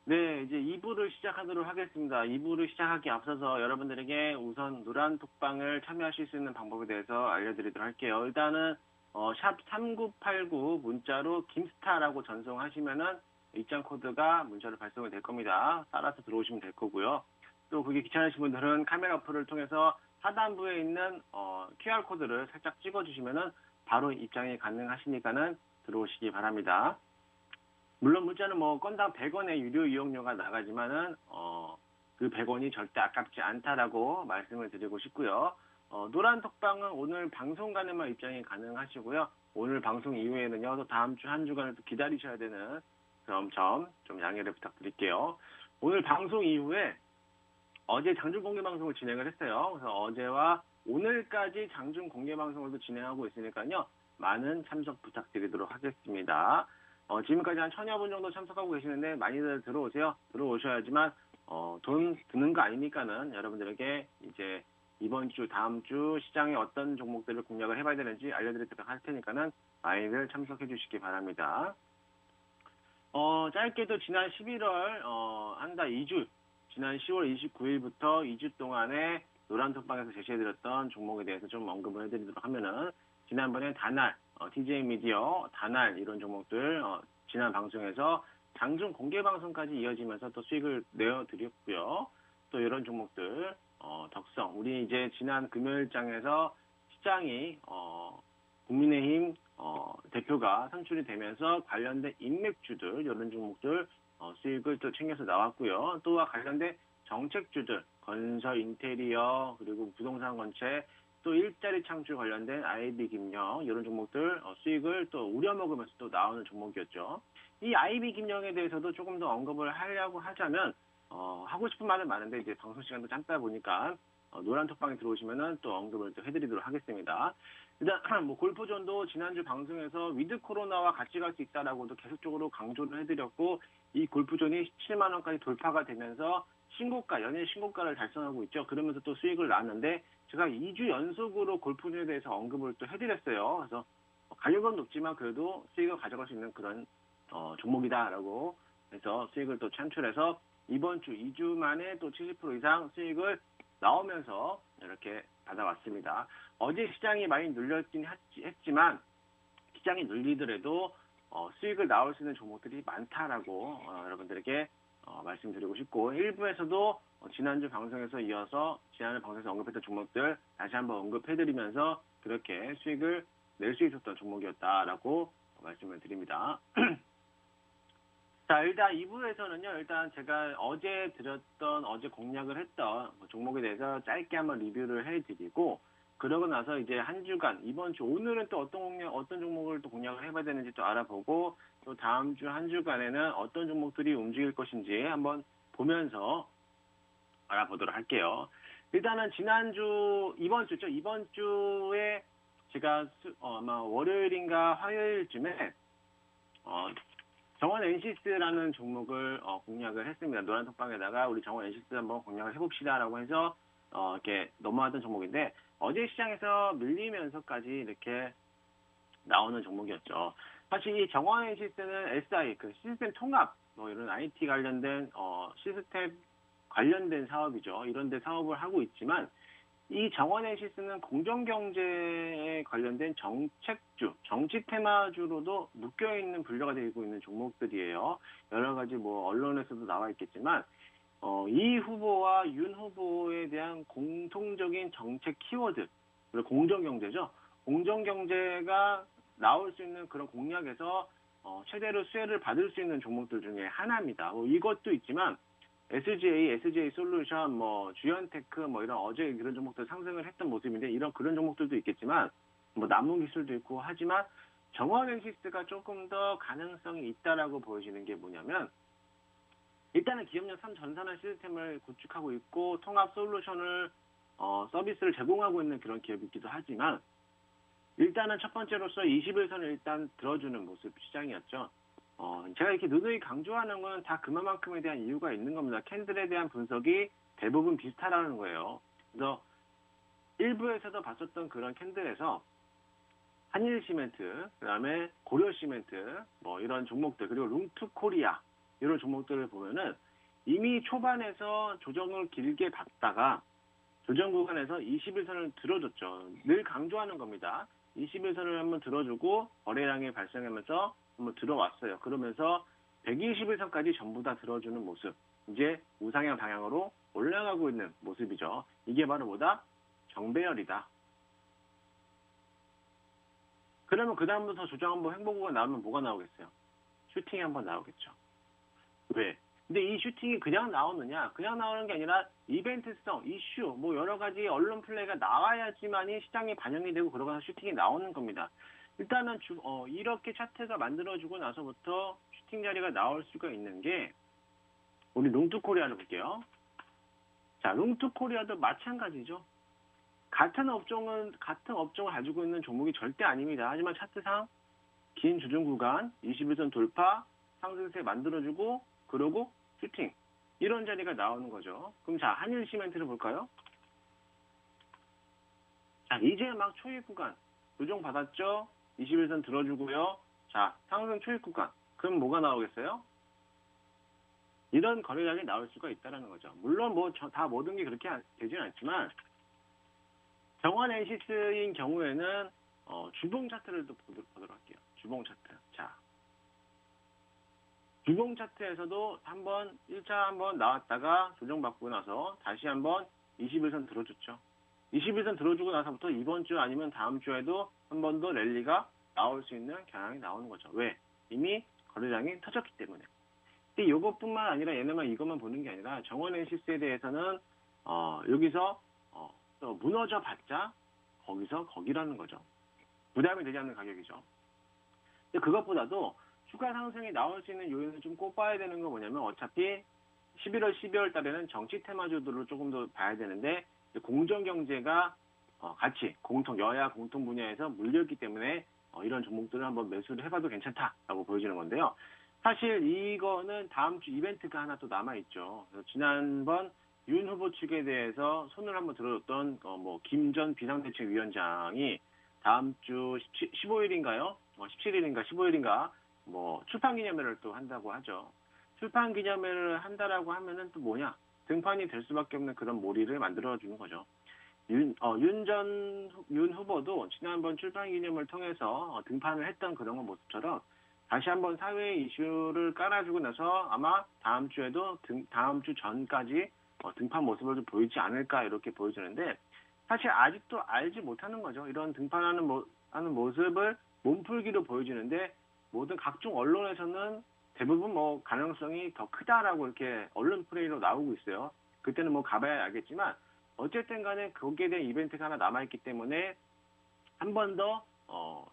네, 이제 2부를 시작하도록 하겠습니다. 2부를 시작하기 앞서서 여러분들에게 우선 노란 톡방을 참여하실 수 있는 방법에 대해서 알려드리도록 할게요. 일단은 샵 3989 문자로 김스타라고 전송하시면은 입장 코드가 문자로 발송이 될 겁니다. 따라서 들어오시면 될 거고요. 또 그게 귀찮으신 분들은 카메라 어플을 통해서 하단부에 있는 QR 코드를 살짝 찍어주시면은 바로 입장이 가능하시니까는 들어오시기 바랍니다. 물론 문자는 뭐 건당 100원의 유료 이용료가 나가지만은 그 100원이 절대 아깝지 않다라고 말씀을 드리고 싶고요. 노란 톡방은 오늘 방송간에만 입장이 가능하시고요. 오늘 방송 이후에는요, 또 다음 주 한 주간을 또 기다리셔야 되는 그런 점 좀 양해를 부탁드릴게요. 오늘 방송 이후에 어제 장중 공개 방송을 진행을 했어요. 그래서 어제와 오늘까지 장중 공개 방송을 또 진행하고 있으니까요. 많은 참석 부탁드리도록 하겠습니다. 지금까지 한 1000여 분 정도 참석하고 계시는데 많이들 들어오세요. 들어오셔야지만 돈 드는 거 아니니까는 여러분들에게 이제 이번 주, 다음 주 시장에 어떤 종목들을 공략을 해봐야 되는지 알려드리도록 할 테니까는 많이들 참석해 주시기 바랍니다. 짧게도 지난 11월 한 달 2주, 지난 10월 29일부터 2주 동안에 노란톡방에서 제시해드렸던 종목에 대해서 좀 언급을 해드리도록 하면은 지난번에 다날, TJ 미디어, 다날 이런 종목들 지난 방송에서 장중 공개 방송까지 이어지면서 또 수익을 내어드렸고요. 또 이런 종목들 덕성, 우리 이제 지난 금요일장에서 시장이 국민의힘 대표가 선출이 되면서 관련된 인맥주들 이런 종목들 수익을 또 챙겨서 나왔고요. 또와 관련된 정책주들, 건설 인테리어 그리고 부동산 건체 또 일자리 창출 관련된 IB 김영 이런 종목들 수익을 또 우려먹으면서 또 나오는 종목이었죠. 이 IB 김영에 대해서도 조금 더 언급을 하려고 하자면 하고 싶은 말은 많은데 이제 방송 시간도 짧다 보니까 노란 톡방에 들어오시면은 또 언급을 또 해드리도록 하겠습니다. 일단 뭐 골프존도 지난주 방송에서 위드 코로나와 같이 갈 수 있다라고도 계속적으로 강조를 해드렸고 이 골프존이 17만 원까지 돌파가 되면서 신고가, 연일 신고가를 달성하고 있죠. 그러면서 또 수익을 낳았는데 제가 2주 연속으로 골프존에 대해서 언급을 또 해드렸어요. 그래서 가격은 높지만 그래도 수익을 가져갈 수 있는 그런 종목이다라고 해서 수익을 또 창출해서 이번 주 2주 만에 또 70% 이상 수익을 나오면서 이렇게 받아왔습니다. 어제 시장이 많이 눌렸긴 했지만 시장이 눌리더라도 수익을 나올 수 있는 종목들이 많다라고 여러분들에게 말씀드리고 싶고 일부에서도 지난주 방송에서 이어서 지난주 방송에서 언급했던 종목들 다시 한번 언급해드리면서 그렇게 수익을 낼 수 있었던 종목이었다라고 말씀을 드립니다. 자, 일단 2부에서는요, 일단 제가 어제 공략을 했던 종목에 대해서 짧게 한번 리뷰를 해드리고, 그러고 나서 이제 한 주간, 이번 주, 오늘은 또 어떤 종목을 또 공략을 해봐야 되는지 또 알아보고, 또 다음 주 한 주간에는 어떤 종목들이 움직일 것인지 한번 보면서 알아보도록 할게요. 일단은 이번 주에 제가 아마 월요일인가 화요일쯤에, 정원 NCS라는 종목을 공략을 했습니다. 노란 톡방에다가 우리 정원 NCS 한번 공략을 해봅시다라고 해서 이렇게 넘어왔던 종목인데 어제 시장에서 밀리면서까지 이렇게 나오는 종목이었죠. 사실 이 정원 NCS는 SI, 그 시스템 통합, 뭐 이런 IT 관련된 시스템 관련된 사업이죠. 이런 데 사업을 하고 있지만 이 정원 NCS는 공정경제에 관련된 정책주, 정치 테마주로도 묶여있는 분류가 되고 있는 종목들이에요. 여러 가지 뭐 언론에서도 나와 있겠지만 이 후보와 윤 후보에 대한 공통적인 정책 키워드, 그리고 공정경제죠. 공정경제가 나올 수 있는 그런 공약에서 최대로 수혜를 받을 수 있는 종목들 중에 하나입니다. 뭐 이것도 있지만 SJ 솔루션, 뭐 주연테크, 뭐 이런 어제 그런 종목들 상승을 했던 모습인데 그런 종목들도 있겠지만 뭐 남문기술도 있고 하지만 정원 NCS가 조금 더 가능성이 있다라고 보여지는 게 뭐냐면 일단은 기업력 3 전산화 시스템을 구축하고 있고 통합 솔루션을 서비스를 제공하고 있는 그런 기업이기도 하지만 일단은 첫 번째로서 21선을 일단 들어주는 모습 시장이었죠. 제가 이렇게 누누이 강조하는 건 다 그만큼에 대한 이유가 있는 겁니다. 캔들에 대한 분석이 대부분 비슷하다는 거예요. 그래서 일부에서도 봤었던 그런 캔들에서 한일시멘트, 그다음에 고려시멘트, 뭐 이런 종목들, 그리고 룽투코리아, 이런 종목들을 보면은 이미 초반에서 조정을 길게 받다가 조정 구간에서 21선을 들어줬죠. 늘 강조하는 겁니다. 21선을 한번 들어주고 거래량이 발생하면서 한번 들어왔어요. 그러면서 121선까지 전부 다 들어주는 모습. 이제 우상향 방향으로 올라가고 있는 모습이죠. 이게 바로 뭐다? 정배열이다. 그러면 그 다음부터 조정 한번 행보구가 나오면 뭐가 나오겠어요? 슈팅이 한번 나오겠죠. 왜? 근데 이 슈팅이 그냥 나오느냐? 그냥 나오는 게 아니라 이벤트성, 이슈, 뭐 여러 가지 언론 플레이가 나와야지만이 시장에 반영이 되고 그러고서 슈팅이 나오는 겁니다. 일단은 이렇게 차트가 만들어지고 나서부터 슈팅 자리가 나올 수가 있는 게 우리 롱투코리아를 볼게요. 자, 롱투코리아도 마찬가지죠. 같은 업종을 가지고 있는 종목이 절대 아닙니다. 하지만 차트상 긴 조정 구간, 21선 돌파, 상승세 만들어주고 그러고 슈팅 이런 자리가 나오는 거죠. 그럼 자, 한일시멘트를 볼까요? 자, 이제 막 초입 구간 조정 받았죠? 21선 들어주고요. 자, 상승 초입 구간. 그럼 뭐가 나오겠어요? 이런 거래량이 나올 수가 있다는 거죠. 물론 뭐 다 모든 게 그렇게 되지는 않지만 정원 NC스인 경우에는 주봉 차트를 또 보도록 할게요. 주봉 차트. 자, 주봉 차트에서도 1차 한번 나왔다가 조정받고 나서 다시 한번 21선 들어줬죠. 21선 들어주고 나서부터 이번 주 아니면 다음 주에도 한 번 더 랠리가 나올 수 있는 경향이 나오는 거죠. 왜? 이미 거래량이 터졌기 때문에. 근데 이것뿐만 아니라 얘네만 이것만 보는 게 아니라 정원 NC스에 대해서는 여기서 또 무너져 봤자 거기서 거기라는 거죠. 부담이 되지 않는 가격이죠. 근데 그것보다도 추가 상승이 나올 수 있는 요인을 좀 꼽아야 되는 건 뭐냐면 어차피 11월, 12월 달에는 정치 테마주들을 조금 더 봐야 되는데 공정경제가 같이 여야 공통 분야에서 물렸기 때문에 이런 종목들을 한번 매수를 해봐도 괜찮다라고 보여지는 건데요. 사실 이거는 다음 주 이벤트가 하나 또 남아있죠. 지난번 윤 후보 측에 대해서 손을 한번 들어줬던 김 전 비상대책위원장이 다음 주 15일인가요? 17일인가 15일인가 출판기념회를 또 한다고 하죠. 출판기념회를 한다라고 하면은 또 뭐냐? 등판이 될 수밖에 없는 그런 몰이를 만들어주는 거죠. 윤 후보도 지난번 출판기념을 통해서 등판을 했던 그런 모습처럼 다시 한번 사회 이슈를 깔아주고 나서 아마 다음 주에도 다음 주 전까지 등판 모습을 좀 보이지 않을까 이렇게 보여지는데 사실 아직도 알지 못하는 거죠. 이런 등판하는 하는 모습을 몸풀기로 보여지는데 모든 각종 언론에서는 대부분 가능성이 더 크다라고 이렇게 언론 플레이로 나오고 있어요. 그때는 가봐야 알겠지만 어쨌든 간에 거기에 대한 이벤트가 하나 남아있기 때문에 한 번 더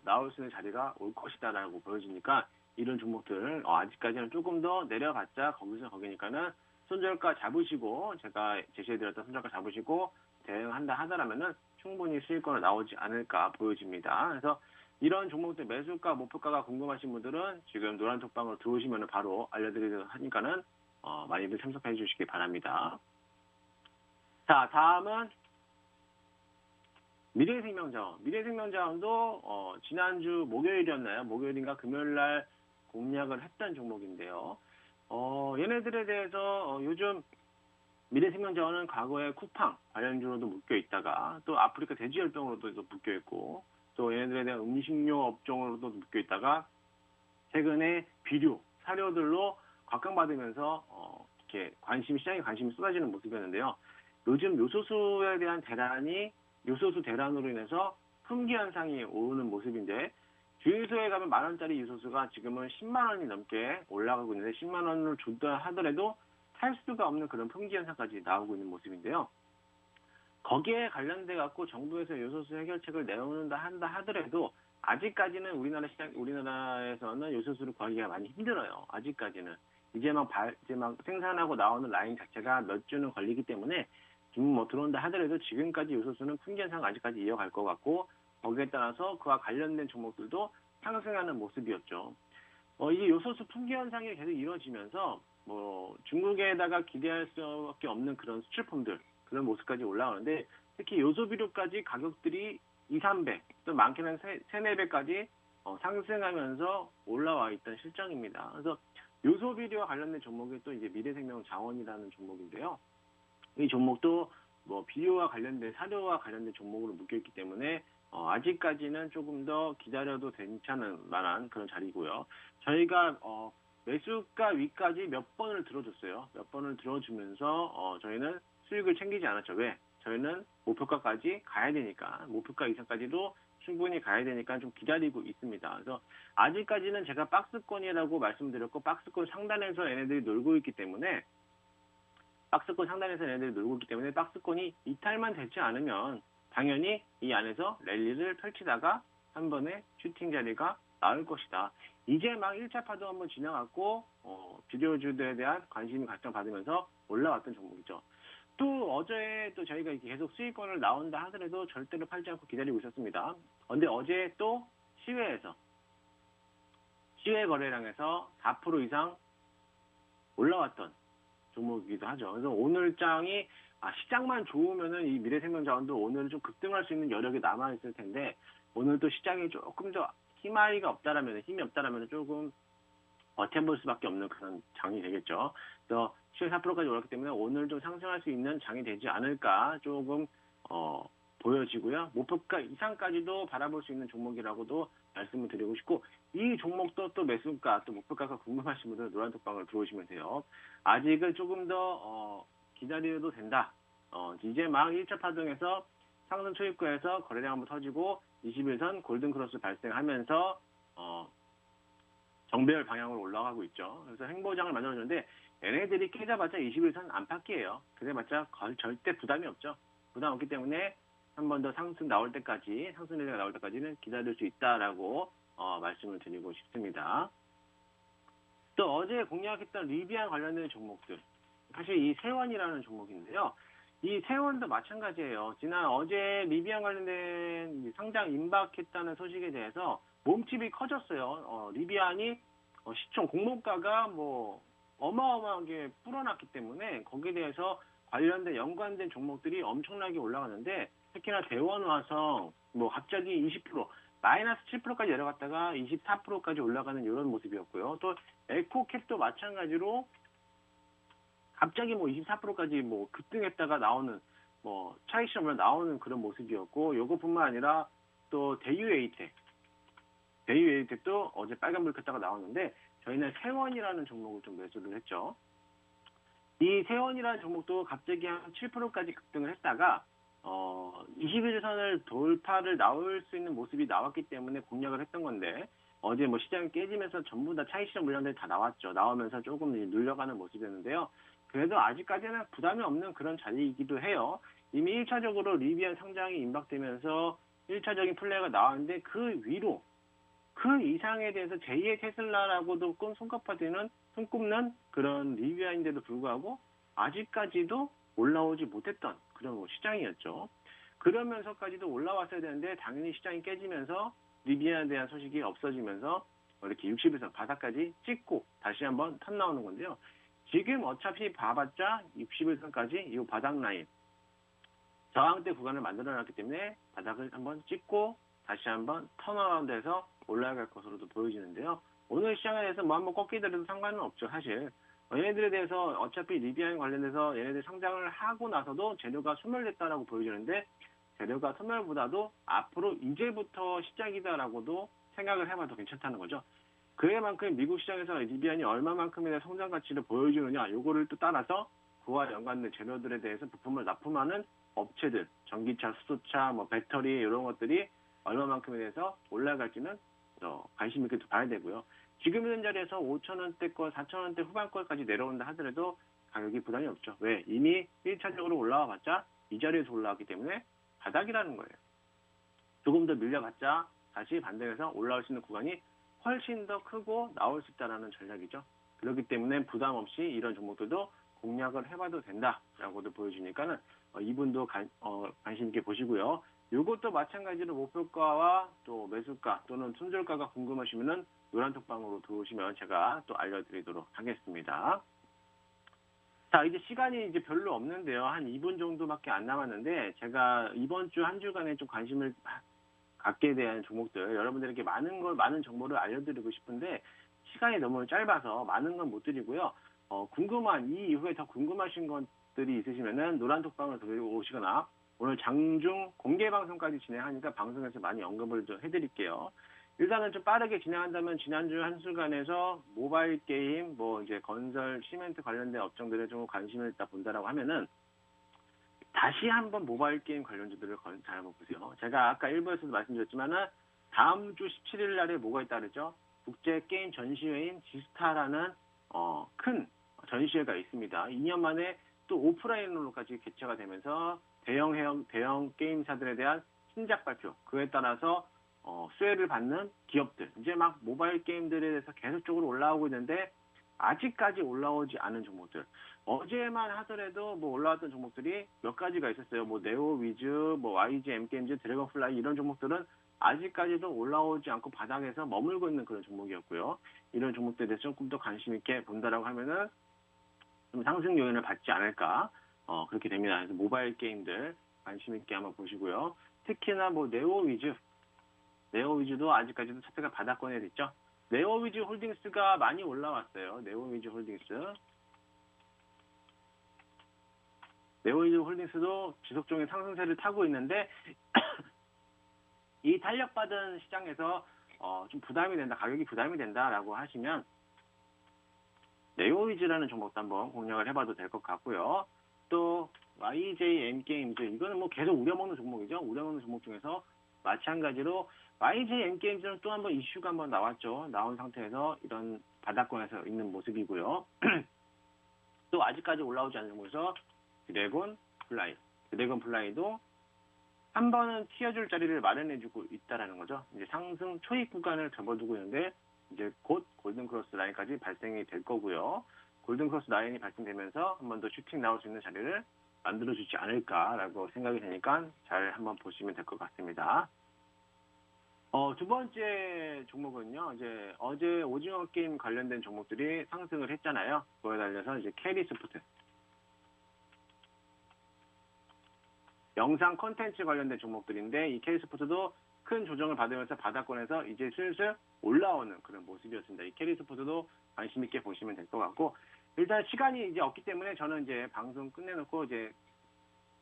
나올 수 있는 자리가 올 것이다라고 보여지니까 이런 종목들 아직까지는 조금 더 내려봤자 거기서 거기니까는 손절가 잡으시고 제가 제시해드렸던 손절가 잡으시고 대응한다 하더라면은 충분히 수익권으로 나오지 않을까 보여집니다. 그래서 이런 종목들 매수가 목표가가 궁금하신 분들은 지금 노란톡방으로 들어오시면 바로 알려드리도록 하니까는 많이들 참석해 주시기 바랍니다. 자, 다음은 미래생명자원. 미래생명자원도 지난주 목요일이었나요? 목요일인가 금요일날 공략을 했던 종목인데요. 얘네들에 대해서 요즘 미래생명자원은 과거에 쿠팡 관련주로도 묶여있다가 또 아프리카 돼지열병으로도 묶여있고 또 얘네들에 대한 음식료 업종으로도 묶여있다가 최근에 비료, 사료들로 각광받으면서 이렇게 시장에 관심이 쏟아지는 모습이었는데요. 요즘 요소수에 대한 요소수 대란으로 인해서 품귀 현상이 오는 모습인데 주유소에 가면 10,000원짜리 요소수가 지금은 10만 원이 넘게 올라가고 있는데 10만 원을 준다 하더라도 살 수가 없는 그런 품귀 현상까지 나오고 있는 모습인데요. 거기에 관련돼 갖고 정부에서 요소수 해결책을 내놓는다 한다 하더라도 아직까지는 우리나라에서는 요소수를 구하기가 많이 힘들어요. 아직까지는 이제 막 생산하고 나오는 라인 자체가 몇 주는 걸리기 때문에 지금 들어온다 하더라도 지금까지 요소수는 품귀 현상 아직까지 이어갈 것 같고 거기에 따라서 그와 관련된 종목들도 상승하는 모습이었죠. 이게 요소수 품귀 현상이 계속 이루어지면서 중국에다가 기대할 수밖에 없는 그런 수출품들 그런 모습까지 올라오는데 특히 요소 비료까지 가격들이 2, 3배 또 많게는 3, 4배까지 상승하면서 올라와 있던 실정입니다. 그래서 요소 비료와 관련된 종목이 또 이제 미래생명 자원이라는 종목인데요. 이 종목도 뭐 비료와 관련된 사료와 관련된 종목으로 묶여있기 때문에 아직까지는 조금 더 기다려도 괜찮은 만한 그런 자리고요. 저희가 매수가 위까지 몇 번을 들어줬어요. 몇 번을 들어주면서 저희는 수익을 챙기지 않았죠. 왜? 저희는 목표가까지 가야 되니까, 목표가 이상까지도 충분히 가야 되니까 좀 기다리고 있습니다. 그래서 아직까지는 제가 박스권이라고 말씀드렸고, 박스권 상단에서 얘네들이 놀고 있기 때문에, 박스권이 이탈만 되지 않으면 당연히 이 안에서 랠리를 펼치다가 한 번에 슈팅 자리가 나올 것이다. 이제 막 1차 파도 한번 지나갔고 비료주들에 대한 관심이 각성받으면서 올라왔던 종목이죠. 또 어제 또 저희가 이렇게 계속 수익권을 나온다 하더라도 절대로 팔지 않고 기다리고 있었습니다. 근데 어제 또 시외 거래량에서 4% 이상 올라왔던 종목이기도 하죠. 그래서 오늘 장이 시장만 좋으면은 이 미래생명자원도 오늘은 좀 급등할 수 있는 여력이 남아 있을 텐데, 오늘 또 시장이 조금 더 힘이 없다라면 조금 버텨볼 수밖에 없는 그런 장이 되겠죠. 그래서 14%까지 올랐기 때문에 오늘 좀 상승할 수 있는 장이 되지 않을까 조금 보여지고요. 목표가 이상까지도 바라볼 수 있는 종목이라고도 말씀을 드리고 싶고, 이 종목도 또 매수가 또 목표가가 궁금하신 분들은 노란톡방을 들어오시면 돼요. 아직은 조금 더 기다려도 된다. 이제 막 1차 파동에서 상승 초입구에서 거래량 한번 터지고 21선 골든크로스 발생하면서 정배열 방향으로 올라가고 있죠. 그래서 행보장을 만들어줬는데 얘네들이 깨자마자 21선 안팎이에요. 그래봤자 절대 부담이 없죠. 부담 없기 때문에 한 번 더 상승 나올 때까지, 상승 랠리가 나올 때까지는 기다릴 수 있다라고 말씀을 드리고 싶습니다. 또 어제 공략했던 리비안 관련된 종목들, 사실 이 세원이라는 종목인데요. 이 세원도 마찬가지예요. 어제 리비안 관련된 상장 임박했다는 소식에 대해서 몸집이 커졌어요. 리비안이 시총 공모가가 뭐 어마어마하게 불어났기 때문에 거기에 대해서 관련된 연관된 종목들이 엄청나게 올라가는데, 특히나 대원화성 뭐 갑자기 20% 마이너스 7%까지 내려갔다가 24%까지 올라가는 이런 모습이었고요. 또 에코캡도 마찬가지로 갑자기 뭐 24%까지 뭐 급등했다가 나오는 뭐 차익 실험으로 나오는 그런 모습이었고, 요것뿐만 아니라 또 대유에이텍도 어제 빨간불 켰다가 나왔는데, 저희는 세원이라는 종목을 좀 매수를 했죠. 이 세원이라는 종목도 갑자기 한 7%까지 급등을 했다가 21선을 돌파를 나올 수 있는 모습이 나왔기 때문에 공략을 했던 건데, 어제 뭐 시장이 깨지면서 전부 다 차익 실험 물량들이 다 나왔죠. 나오면서 조금 눌려가는 모습이었는데요. 그래도 아직까지는 부담이 없는 그런 자리이기도 해요. 이미 1차적으로 리비안 상장이 임박되면서 1차적인 플레이가 나왔는데, 그 위로 그 이상에 대해서 제2의 테슬라라고도 손꼽는 그런 리비안인데도 불구하고 아직까지도 올라오지 못했던 그런 시장이었죠. 그러면서까지도 올라왔어야 되는데 당연히 시장이 깨지면서 리비안에 대한 소식이 없어지면서 이렇게 60에서 바닥까지 찍고 다시 한번 턴 나오는 건데요. 지금 어차피 봐봤자 61선까지 이 바닥 라인 저항대 구간을 만들어놨기 때문에 바닥을 한번 찍고 다시 한번 턴어라운드해서 올라갈 것으로도 보여지는데요. 오늘 시장에 대해서 뭐 한번 꺾이더라도 상관은 없죠. 사실 얘네들에 대해서 어차피 리비안 관련해서 얘네들 상장을 하고 나서도 재료가 소멸됐다라고 보여지는데, 재료가 소멸보다도 앞으로 이제부터 시작이다라고도 생각을 해봐도 괜찮다는 거죠. 그에만큼 미국 시장에서 리비안이 얼마만큼의 성장 가치를 보여주느냐, 요거를 또 따라서 그와 연관된 재료들에 대해서 부품을 납품하는 업체들, 전기차, 수소차, 뭐 배터리 이런 것들이 얼마만큼에 대해서 올라갈지는 관심 있게 또 봐야 되고요. 지금 있는 자리에서 5,000원대 거, 4,000원대 후반권까지 내려온다 하더라도 가격이 부담이 없죠. 왜? 이미 1차적으로 올라와 봤자 이 자리에서 올라왔기 때문에 바닥이라는 거예요. 조금 더 밀려봤자 다시 반등해서 올라올 수 있는 구간이 훨씬 더 크고 나올 수 있다는 전략이죠. 그렇기 때문에 부담 없이 이런 종목들도 공략을 해봐도 된다라고도 보여주니까는 이분도 관심 있게 보시고요. 이것도 마찬가지로 목표가와 또 매수가 또는 손절가가 궁금하시면은 노란톡방으로 들어오시면 제가 또 알려드리도록 하겠습니다. 자, 이제 시간이 이제 별로 없는데요. 한 2분 정도밖에 안 남았는데, 제가 이번 주 한 주간에 좀 관심을 갖게 대한 종목들, 여러분들에게 많은 정보를 알려드리고 싶은데, 시간이 너무 짧아서 많은 건 못 드리고요. 궁금한 이 이후에 더 궁금하신 것들이 있으시면은 노란톡방을 들어오시거나 오늘 장중 공개 방송까지 진행하니까 방송에서 많이 언급을 좀 해드릴게요. 일단은 좀 빠르게 진행한다면 지난주 한술간에서 모바일 게임, 뭐 이제 건설, 시멘트 관련된 업종들에 좀 관심을 있다 본다라고 하면은 다시 한번 모바일 게임 관련주들을 잘 한번 보세요. 제가 아까 일부에서도 말씀드렸지만은 다음 주 17일 날에 뭐가 있다 그랬죠? 국제 게임 전시회인 지스타라는 큰 전시회가 있습니다. 2년 만에 또 오프라인으로까지 개최가 되면서 대형 게임사들에 대한 신작 발표, 그에 따라서 수혜를 받는 기업들, 이제 막 모바일 게임들에 대해서 계속적으로 올라오고 있는데 아직까지 올라오지 않은 종목들. 어제만 하더라도 뭐 올라왔던 종목들이 몇 가지가 있었어요. 뭐 네오 위즈, 뭐 YG M게임즈, 드래곤플라이 이런 종목들은 아직까지도 올라오지 않고 바닥에서 머물고 있는 그런 종목이었고요. 이런 종목들에 대해서 조금 더 관심 있게 본다라고 하면은 좀 상승 요인을 받지 않을까. 그렇게 됩니다. 그래서 모바일 게임들 관심 있게 한번 보시고요. 특히나 뭐 네오 위즈도 아직까지도 차트가 바닥권에 있죠. 네오 위즈 홀딩스가 많이 올라왔어요. 네오 위즈 홀딩스도 지속적인 상승세를 타고 있는데 이 탄력받은 시장에서 좀 부담이 된다, 가격이 부담이 된다라고 하시면 네오위즈라는 종목도 한번 공략을 해봐도 될 것 같고요. 또 YJ M게임즈, 이거는 뭐 계속 우려먹는 종목이죠. 우려먹는 종목 중에서 마찬가지로 YJ M게임즈는 또 한번 이슈가 한번 나왔죠. 나온 상태에서 이런 바닥권에서 있는 모습이고요. 또 아직까지 올라오지 않은 종목에서 드래곤플라이도 한 번은 튀어줄 자리를 마련해주고 있다라는 거죠. 이제 상승 초입 구간을 접어두고 있는데 이제 곧 골든크로스 라인까지 발생이 될 거고요. 골든크로스 라인이 발생되면서 한 번 더 슈팅 나올 수 있는 자리를 만들어주지 않을까라고 생각이 되니까 잘 한번 보시면 될 것 같습니다. 두 번째 종목은요, 이제 어제 오징어 게임 관련된 종목들이 상승을 했잖아요. 그거에 달려서 이제 캐리스포트. 영상 콘텐츠 관련된 종목들인데 이 캐리스포트도 큰 조정을 받으면서 바닥권에서 이제 슬슬 올라오는 그런 모습이었습니다. 이 캐리스포트도 관심 있게 보시면 될 것 같고, 일단 시간이 이제 없기 때문에 저는 이제 방송 끝내놓고 이제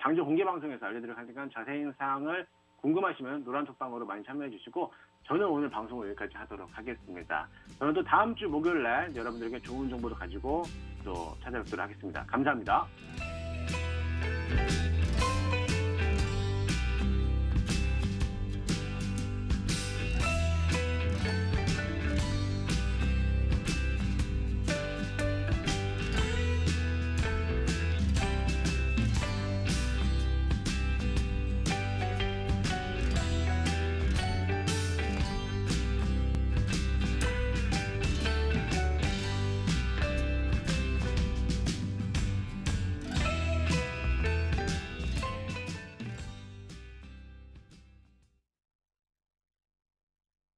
장중 공개 방송에서 알려드릴 테니까 자세한 사항을 궁금하시면 노란톡방으로 많이 참여해 주시고, 저는 오늘 방송을 여기까지 하도록 하겠습니다. 저는 또 다음 주 목요일 날 여러분들에게 좋은 정보를 가지고 또 찾아뵙도록 하겠습니다. 감사합니다.